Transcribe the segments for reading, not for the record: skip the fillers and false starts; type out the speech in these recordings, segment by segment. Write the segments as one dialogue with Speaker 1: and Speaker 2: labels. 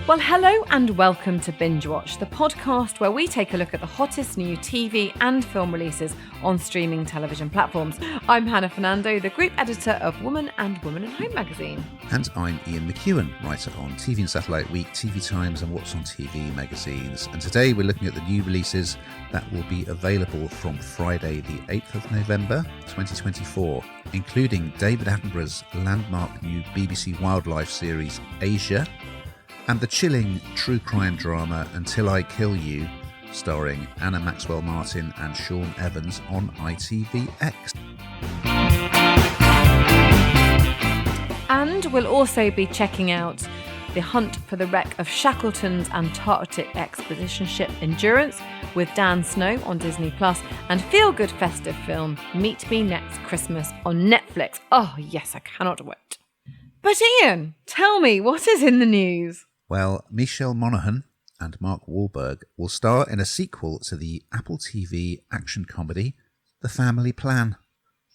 Speaker 1: Well, hello and welcome to Binge Watch, the podcast where we take a look at the hottest new TV and film releases on streaming television platforms. I'm Hannah Fernando, the group editor of Woman and Woman & Home magazine.
Speaker 2: And I'm Ian McEwan, writer on TV and Satellite Week, TV Times and What's on TV magazines. And today we're looking at the new releases that will be available from Friday the 8th of November 2024, including David Attenborough's landmark new BBC wildlife series Asia, and the chilling true crime drama Until I Kill You, starring Anna Maxwell Martin and Sean Evans on ITVX.
Speaker 1: And we'll also be checking out the hunt for the wreck of Shackleton's Antarctic expedition ship Ensurance with Dan Snow on Disney+, and feel-good festive film Meet Me Next Christmas on Netflix. Oh yes, I cannot wait. But Ian, tell me, what is in the news?
Speaker 2: Well, Michelle Monaghan and Mark Wahlberg will star in a sequel to the Apple TV action comedy, The Family Plan.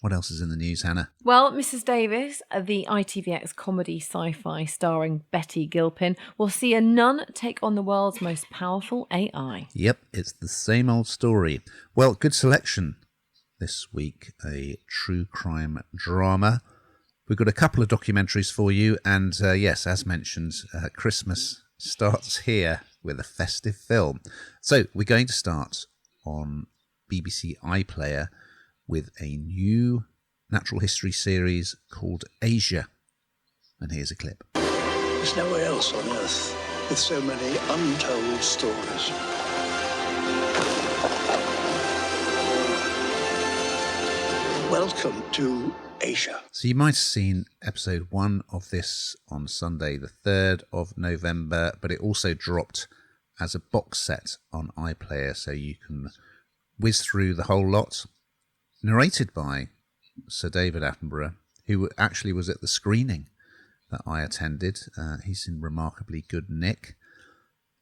Speaker 2: What else is in the news, Hannah?
Speaker 1: Well, Mrs. Davis, the ITVX comedy sci-fi starring Betty Gilpin, will see a nun take on the world's most powerful AI.
Speaker 2: Yep, it's the same old story. Well, good selection this week. A true crime drama. We've got a couple of documentaries for you, and yes, as mentioned, Christmas starts here with a festive film. So we're going to start on BBC iPlayer with a new natural history series called Asia. And here's a clip.
Speaker 3: There's nowhere else on Earth with so many untold stories. Welcome to Asia.
Speaker 2: So you might have seen episode 1 of this on Sunday the 3rd of November, but it also dropped as a box set on iPlayer, so you can whiz through the whole lot. Narrated by Sir David Attenborough, who actually was at the screening that I attended. He's in remarkably good nick.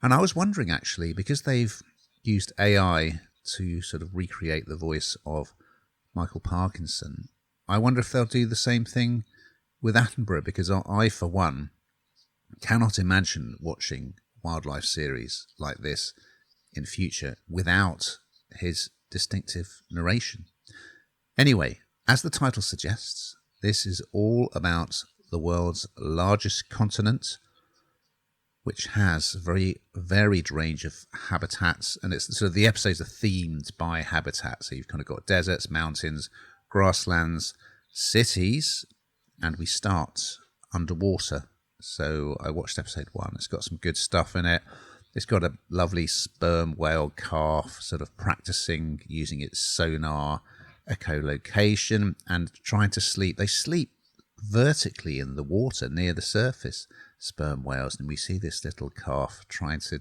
Speaker 2: And I was wondering, actually, because they've used AI to sort of recreate the voice of Michael Parkinson, I wonder if they'll do the same thing with Attenborough, because I, for one, cannot imagine watching wildlife series like this in future without his distinctive narration. Anyway, as the title suggests, this is all about the world's largest continent, which has a very varied range of habitats, and it's sort of the episodes are themed by habitat. So you've kind of got deserts, mountains, grasslands, cities, and we start underwater. So I watched episode 1. It's got some good stuff in it. It's got a lovely sperm whale calf sort of practicing using its sonar echolocation and trying to sleep. They sleep vertically in the water near the surface, sperm whales, and we see this little calf trying to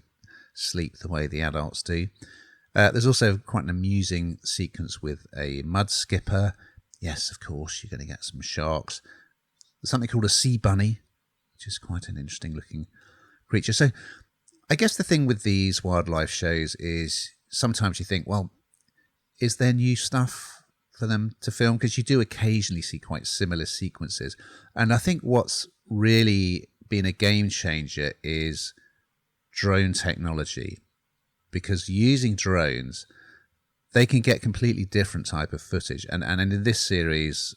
Speaker 2: sleep the way the adults do. There's also quite an amusing sequence with a mud skipper. Yes, of course, you're going to get some sharks. There's something called a sea bunny, which is quite an interesting looking creature. So I guess the thing with these wildlife shows is sometimes you think, well, is there new stuff for them to film? Because you do occasionally see quite similar sequences. And I think what's really been a game changer is drone technology, because using drones, they can get completely different type of footage. And in this series,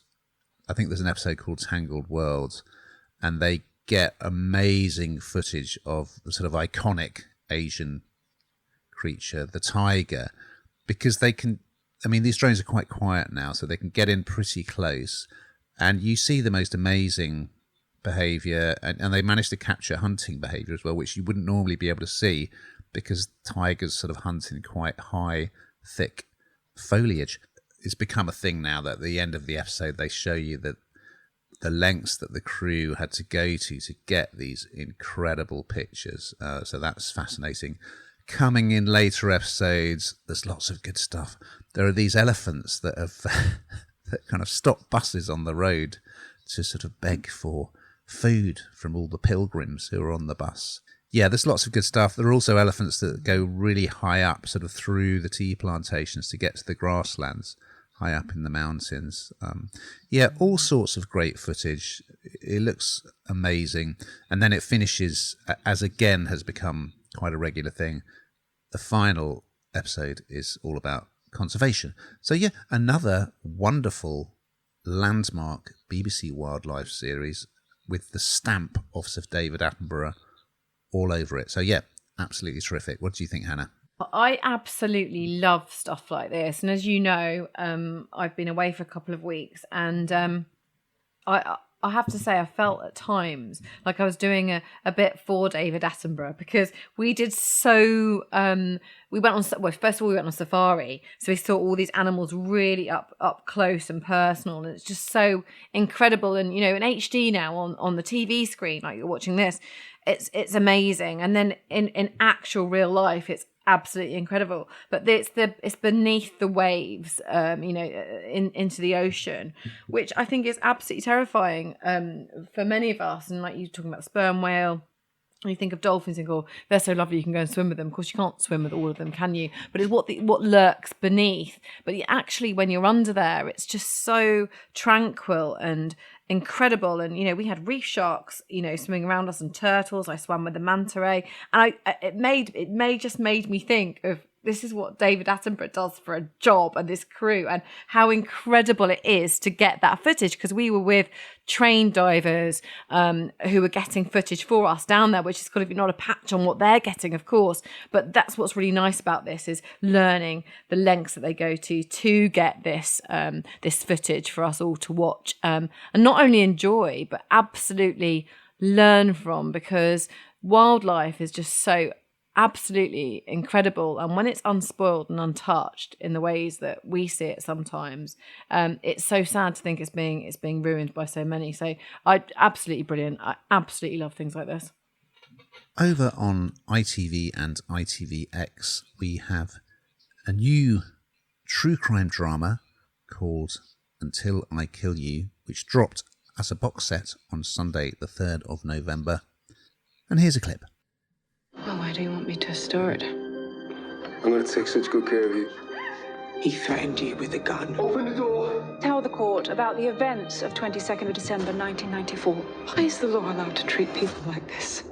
Speaker 2: I think there's an episode called Tangled Worlds, and they get amazing footage of the sort of iconic Asian creature, the tiger, because they can, I mean, these drones are quite quiet now, so they can get in pretty close, and you see the most amazing behavior, and they manage to capture hunting behavior as well, which you wouldn't normally be able to see because tigers sort of hunt in quite high, thick foliage. It's become a thing now that at the end of the episode they show you that the lengths that the crew had to go to get these incredible pictures. So that's fascinating. Coming in later episodes, there's lots of good stuff. There are these elephants that have that kind of stop buses on the road to sort of beg for food from all the pilgrims who are on the bus. Yeah, there's lots of good stuff. There are also elephants that go really high up, sort of through the tea plantations to get to the grasslands high up in the mountains. Yeah, all sorts of great footage. it looks amazing. And then it finishes, as again has become quite a regular thing. The final episode is all about conservation. So yeah, another wonderful landmark BBC wildlife series with the stamp of Sir David Attenborough all over it. So yeah, absolutely terrific. What do you think, Hannah?
Speaker 1: I absolutely love stuff like this. And as you know, I've been away for a couple of weeks, and I have to say I felt at times like I was doing a bit for David Attenborough, because we did so... we went on... Well, first of all, we went on safari. So we saw all these animals really up close and personal. And it's just so incredible. And, you know, in HD now on the TV screen, like you're watching this, it's amazing. And then in actual real life, it's absolutely incredible. But it's beneath the waves, into the ocean, which I think is absolutely terrifying for many of us. And like you're talking about sperm whale, and you think of dolphins and go, they're so lovely, you can go and swim with them. Of course, you can't swim with all of them, can you? But it's what lurks beneath. But actually, when you're under there, it's just so tranquil and incredible. And, you know, we had reef sharks, you know, swimming around us, and turtles. I swam with the manta ray. And it made me think of, this is what David Attenborough does for a job, and this crew, and how incredible it is to get that footage, because we were with trained divers who were getting footage for us down there, which is kind of not a patch on what they're getting, of course. But that's what's really nice about this, is learning the lengths that they go to get this this footage for us all to watch, and not only enjoy, but absolutely learn from, because wildlife is just so absolutely incredible. And when it's unspoiled and untouched in the ways that we see it sometimes, it's so sad to think it's being ruined by so many. So absolutely brilliant. I absolutely love things like this.
Speaker 2: Over on ITV and ITVX, we have a new true crime drama called Until I Kill You, which dropped as a box set on Sunday the 3rd of November. And here's a clip.
Speaker 4: Well, why do you want me to start?
Speaker 5: I'm going to take such good care of you.
Speaker 6: He threatened you with a gun.
Speaker 5: Open the door!
Speaker 4: Tell the court about the events of 22nd of December 1994. Why is the law allowed to treat people like this?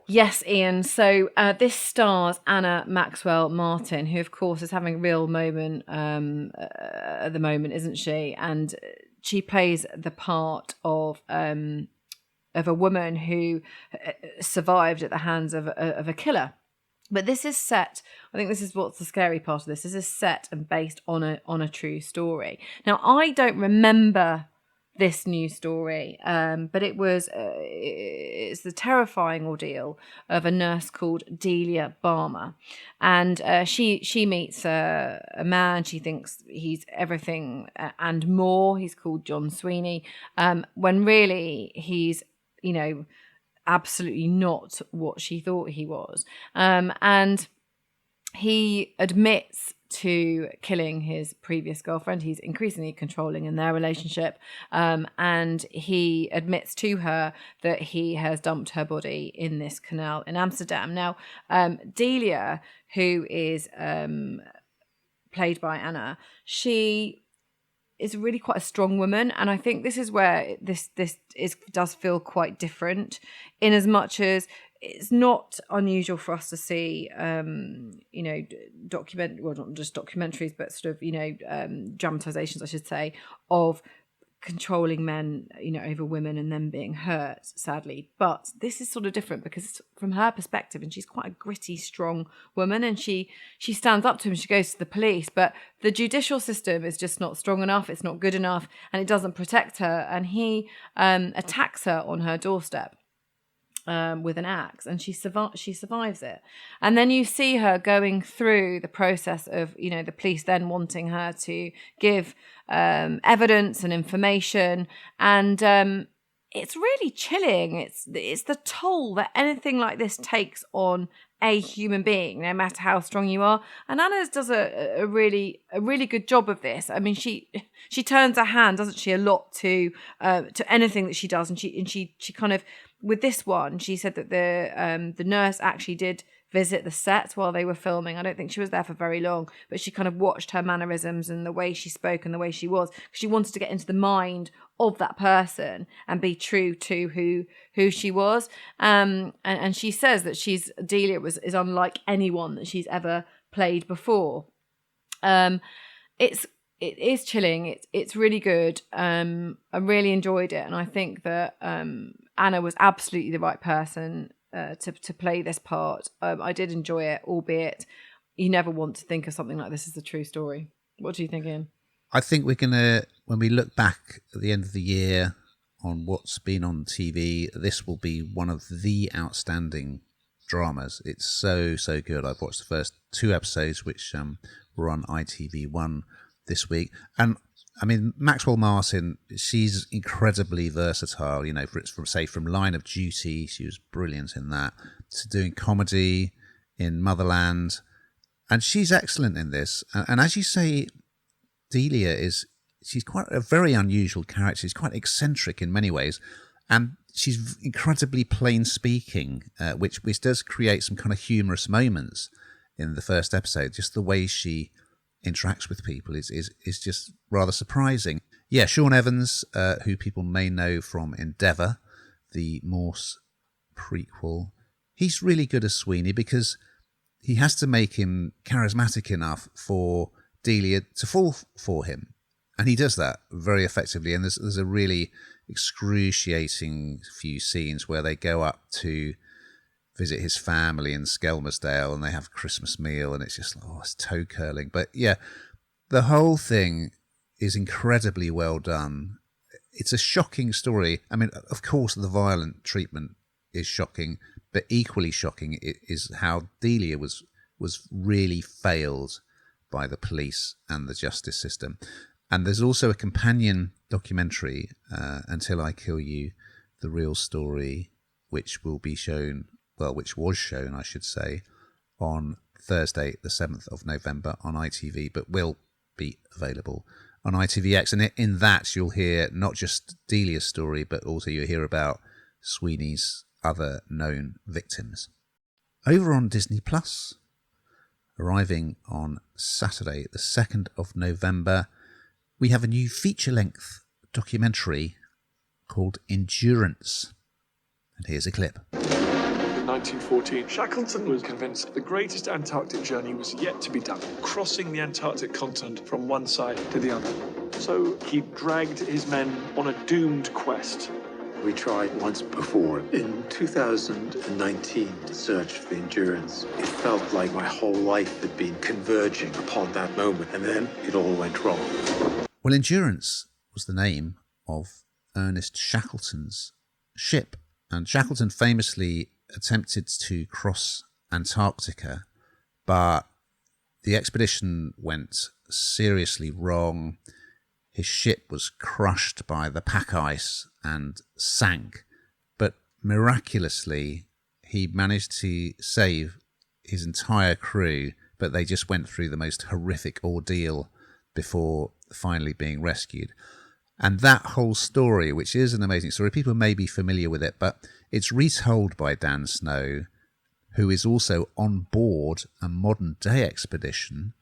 Speaker 1: Yes, Ian. So this stars Anna Maxwell Martin, who, of course, is having a real moment at the moment, isn't she? And she plays the part of a woman who survived at the hands of a killer. But this is set, I think this is what's the scary part of this. This is set and based on a true story. Now, I don't remember this new story, but it's the terrifying ordeal of a nurse called Delia Balmer. And she meets a man. She thinks he's everything and more. He's called John Sweeney, when really he's, you know, absolutely not what she thought he was. And he admits to killing his previous girlfriend. He's increasingly controlling in their relationship. And he admits to her that he has dumped her body in this canal in Amsterdam. Now, Delia, who is played by Anna, she is really quite a strong woman, and I think this is where this does feel quite different, in as much as it's not unusual for us to see, not just documentaries, but sort of, dramatizations, I should say, of controlling men, over women and them being hurt, sadly. But this is sort of different because it's from her perspective, and she's quite a gritty, strong woman, and she stands up to him. She goes to the police, but the judicial system is just not strong enough. It's not good enough, and it doesn't protect her. And he attacks her on her doorstep with an axe, and she survives it. And then you see her going through the process of, the police then wanting her to give evidence and information, and it's really chilling. It's the toll that anything like this takes on a human being, no matter how strong you are. And Anna does a really good job of this. I mean, she turns her hand, doesn't she, a lot to anything that she does, and she kind of, with this one, she said that the nurse actually did visit the set while they were filming. I don't think she was there for very long, but she kind of watched her mannerisms and the way she spoke and the way she was. She wanted to get into the mind of that person and be true to who she was. And she says that Delia is unlike anyone that she's ever played before. It is chilling. It's really good. I really enjoyed it, and I think that Anna was absolutely the right person to play this part. I did enjoy it, albeit you never want to think of something like this as a true story. What do you think, Ian?
Speaker 2: I think we're gonna, when we look back at the end of the year on what's been on TV, this will be one of the outstanding dramas. It's so good. I've watched the first 2 episodes, which were on ITV1 this week, and I mean, Maxwell Martin, she's incredibly versatile. You know, from Line of Duty, she was brilliant in that, to doing comedy in Motherland, and she's excellent in this. And as you say, Delia she's quite a very unusual character. She's quite eccentric in many ways, and she's incredibly plain speaking, which does create some kind of humorous moments in the first episode. Just the way she interacts with people is just rather surprising. Yeah, Sean Evans, who people may know from Endeavour, the Morse prequel, he's really good as Sweeney because he has to make him charismatic enough for Delia to fall for him, and he does that very effectively. And there's a really excruciating few scenes where they go up to visit his family in Skelmersdale and they have a Christmas meal, and it's just it's toe curling. But yeah, the whole thing is incredibly well done. It's a shocking story. I mean, of course, the violent treatment is shocking, but equally shocking is how Delia was really failed by the police and the justice system. And there's also a companion documentary, Until I Kill You, The Real Story, which will be shown, which was shown, I should say, on Thursday, the 7th of November on ITV, but will be available on ITVX. And in that, you'll hear not just Delia's story, but also you'll hear about Sweeney's other known victims. Over on Disney Plus, arriving on Saturday, the 2nd of November, we have a new feature-length documentary called Endurance. And here's a clip.
Speaker 7: In 1914, Shackleton was convinced the greatest Antarctic journey was yet to be done, crossing the Antarctic continent from one side to the other. So he dragged his men on a doomed quest.
Speaker 8: We tried once before in 2019 to search for the Endurance. It felt like my whole life had been converging upon that moment, and then it all went wrong.
Speaker 2: Well, Endurance was the name of Ernest Shackleton's ship, and Shackleton famously attempted to cross Antarctica, but the expedition went seriously wrong. His ship was crushed by the pack ice and sank, but miraculously he managed to save his entire crew, but they just went through the most horrific ordeal before finally being rescued. And that whole story, which is an amazing story, people may be familiar with it, but it's retold by Dan Snow, who is also on board a modern-day expedition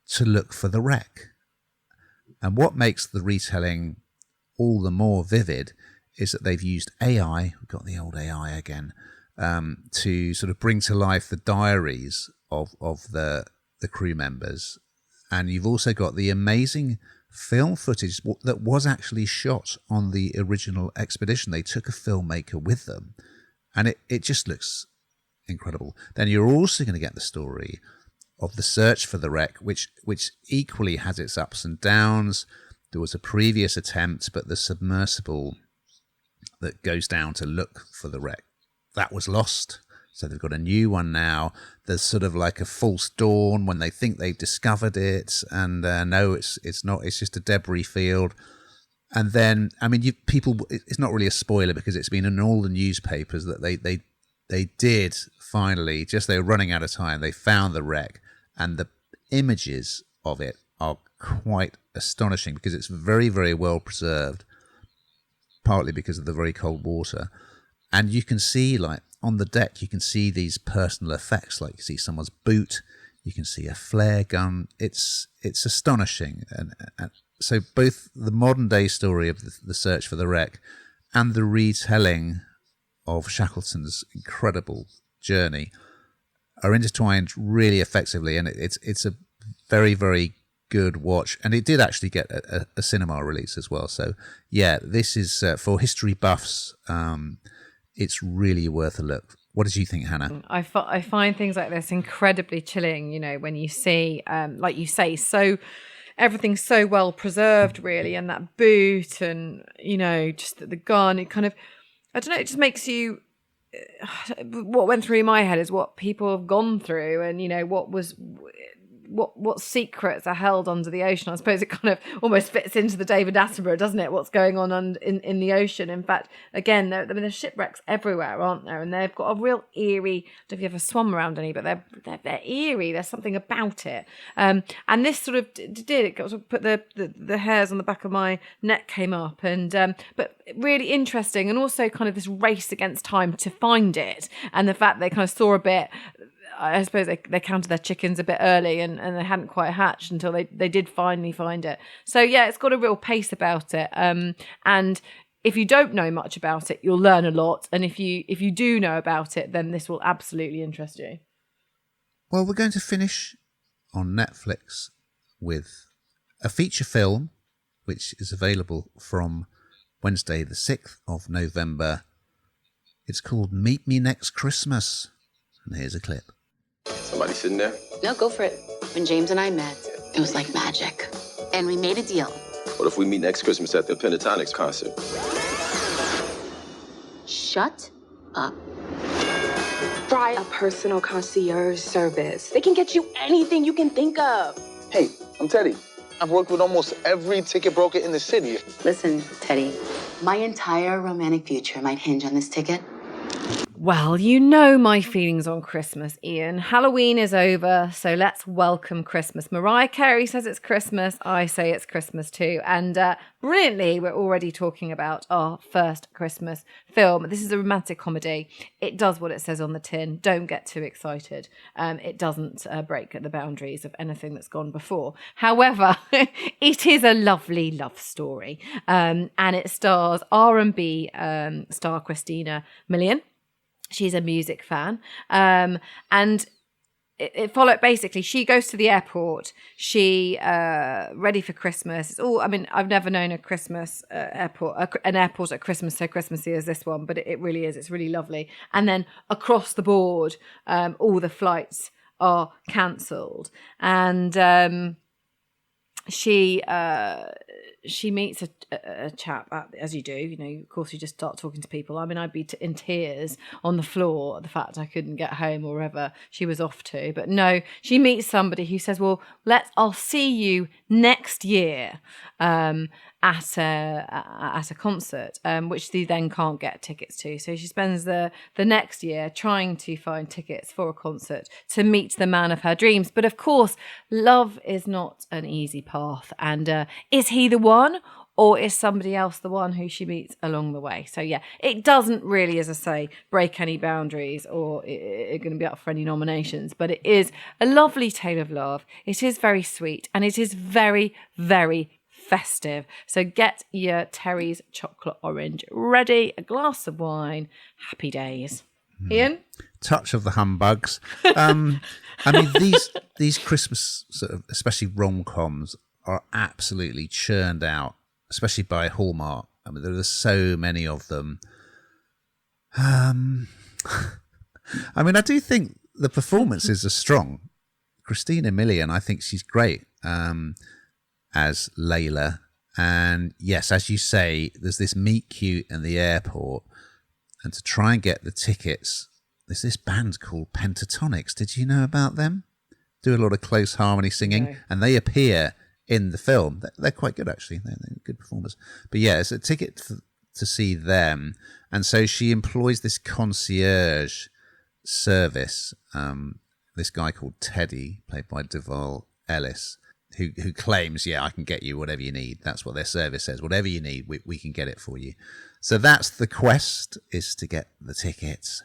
Speaker 2: to look for the wreck. And what makes the retelling all the more vivid is that they've used AI, we've got the old AI again, to sort of bring to life the diaries of the crew members. And you've also got the amazing film footage that was actually shot on the original expedition. They took a filmmaker with them, and it just looks incredible. Then you're also going to get the story of the search for the wreck, which equally has its ups and downs. There was a previous attempt, but the submersible that goes down to look for the wreck, that was lost. So they've got a new one now. There's sort of like a false dawn when they think they've discovered it, and no, it's not. It's just a debris field. And then, I mean, it's not really a spoiler because it's been in all the newspapers that they did finally, just they were running out of time, they found the wreck, and the images of it are quite astonishing because it's very, very well preserved, partly because of the very cold water. And you can see like on the deck, you can see these personal effects, like you see someone's boot, you can see a flare gun. It's astonishing. And so both the modern day story of the search for the wreck and the retelling of Shackleton's incredible journey are intertwined really effectively, and it's a very, very good watch. And it did actually get a cinema release as well. So yeah, this is for history buffs. It's really worth a look. What did you think, Hannah?
Speaker 1: I find things like this incredibly chilling, when you see, like you say, so everything's so well preserved, really, and that boot and, just the gun, it kind of, I don't know, it just makes you, what went through my head is what people have gone through and, what secrets are held under the ocean. I suppose it kind of almost fits into the David Attenborough, doesn't it? What's going on in the ocean. In fact, again, there's shipwrecks everywhere, aren't there? And they've got a real eerie, I don't know if you ever swum around any, but they're eerie. There's something about it. And this sort of it got to put the hairs on the back of my neck came up. And but really interesting, and also kind of this race against time to find it. And the fact they kind of saw a bit, I suppose they counted their chickens a bit early and they hadn't quite hatched until they did finally find it. So yeah, it's got a real pace about it. And if you don't know much about it, you'll learn a lot. And if you do know about it, then this will absolutely interest you.
Speaker 2: Well, we're going to finish on Netflix with a feature film, which is available from Wednesday, the 6th of November. It's called Meet Me Next Christmas. And here's a clip.
Speaker 5: Somebody sitting there?
Speaker 9: No, go for it. When James and I met, it was like magic. And we made a deal.
Speaker 5: What if we meet next Christmas at the Pentatonix concert?
Speaker 9: Shut up.
Speaker 10: Try a personal concierge service. They can get you anything you can think of.
Speaker 11: Hey, I'm Teddy. I've worked with almost every ticket broker in the city.
Speaker 9: Listen, Teddy, my entire romantic future might hinge on this ticket.
Speaker 1: Well, you know my feelings on Christmas, Ian. Halloween is over, so let's welcome Christmas. Mariah Carey says it's Christmas. I say it's Christmas too. And brilliantly, we're already talking about our first Christmas film. This is a romantic comedy. It does what it says on the tin. Don't get too excited. It doesn't break the boundaries of anything that's gone before. However, it is a lovely love story. And it stars R&B star Christina Milian. She's a music fan. And it followed, basically, she goes to the airport. She, ready for Christmas. It's all, I mean, I've never known a Christmas airport, an airport at Christmas so Christmassy as this one, but it really is. It's really lovely. And then across the board, all the flights are cancelled. And she meets a chap, as you do, of course you just start talking to people. I mean, I'd be in tears on the floor at the fact I couldn't get home or wherever she was off to. But no, she meets somebody who says, well, I'll see you next year at a concert, which they then can't get tickets to. So she spends the next year trying to find tickets for a concert to meet the man of her dreams. But of course, love is not an easy path. And is he the one, or is somebody else the one who she meets along the way? So yeah, it doesn't really, as I say, break any boundaries or it's going to be up for any nominations. But it is a lovely tale of love. It is very sweet, and it is very, very festive. So get your Terry's chocolate orange ready, a glass of wine, happy days. Ian?
Speaker 2: Touch of the humbugs. I mean, these Christmas, sort of, especially rom-coms, are absolutely churned out, especially by Hallmark. I mean, there are so many of them. I mean, I do think the performances are strong. Christina Milian, I think she's great as Layla. And yes, as you say, there's this meet cute in the airport. And to try and get the tickets, there's this band called Pentatonix. Did you know about them? Do a lot of close harmony singing. No. And they appear in the film. They're quite good, actually. They're good performers. But yeah, it's a ticket to see them. And so she employs this concierge service, this guy called Teddy, played by Duvall Ellis, who claims, I can get you whatever you need. That's what their service says. Whatever you need, we can get it for you. So that's the quest, is to get the tickets.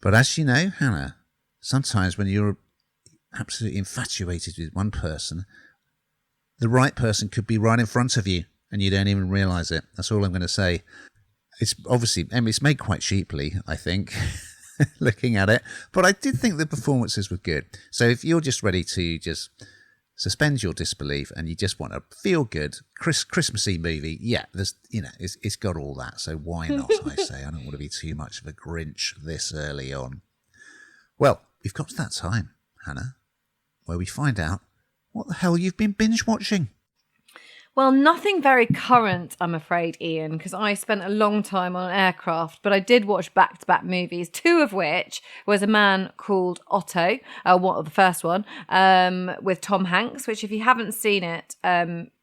Speaker 2: But as you know, Hannah, sometimes when you're absolutely infatuated with one person, the right person could be right in front of you and you don't even realise it. That's all I'm going to say. It's obviously, it's made quite cheaply, I think, looking at it. But I did think the performances were good. So if you're just ready to just suspend your disbelief and you just want a feel-good Christmassy movie, yeah, there's, it's got all that. So why not, I say? I don't want to be too much of a Grinch this early on. Well, we've got to that time, Hannah, where we find out what the hell you've been binge-watching.
Speaker 1: Well, nothing very current, I'm afraid, Ian, because I spent a long time on aircraft, but I did watch back-to-back movies, two of which was A Man Called Otto, the first one, with Tom Hanks, which if you haven't seen it,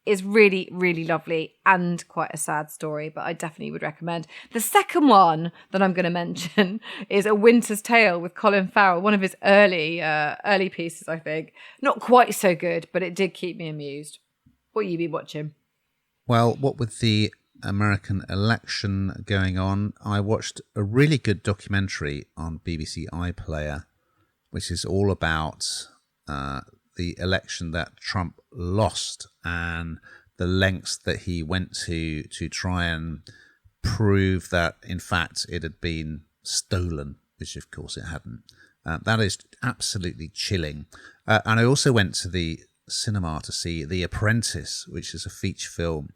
Speaker 1: is really, really lovely and quite a sad story, but I definitely would recommend. The second one that I'm going to mention is A Winter's Tale with Colin Farrell, one of his early pieces, I think. Not quite so good, but it did keep me amused. What you been watching?
Speaker 2: Well, what with the American election going on, I watched a really good documentary on BBC iPlayer, which is all about the election that Trump lost and the lengths that he went to try and prove that, in fact, it had been stolen, which of course it hadn't. That is absolutely chilling. And I also went to the cinema to see The Apprentice, which is a feature film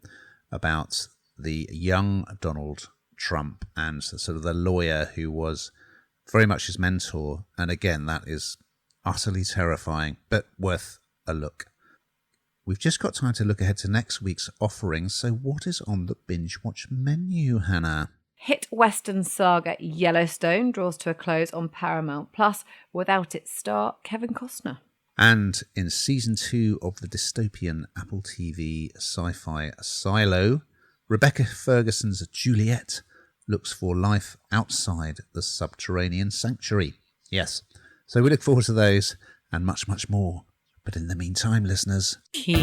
Speaker 2: about the young Donald Trump and sort of the lawyer who was very much his mentor. And again, that is utterly terrifying, but worth a look. We've just got time to look ahead to next week's offerings. So what is on the Binge Watch menu, Hannah?
Speaker 1: Hit Western saga Yellowstone draws to a close on Paramount Plus without its star, Kevin Costner.
Speaker 2: And in season 2 of the dystopian Apple TV sci-fi Silo, Rebecca Ferguson's Juliet looks for life outside the subterranean sanctuary. Yes, so we look forward to those and much, much more. But in the meantime, listeners,
Speaker 1: keep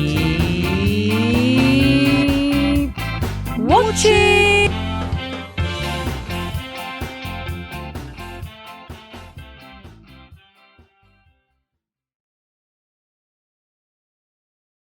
Speaker 1: watching!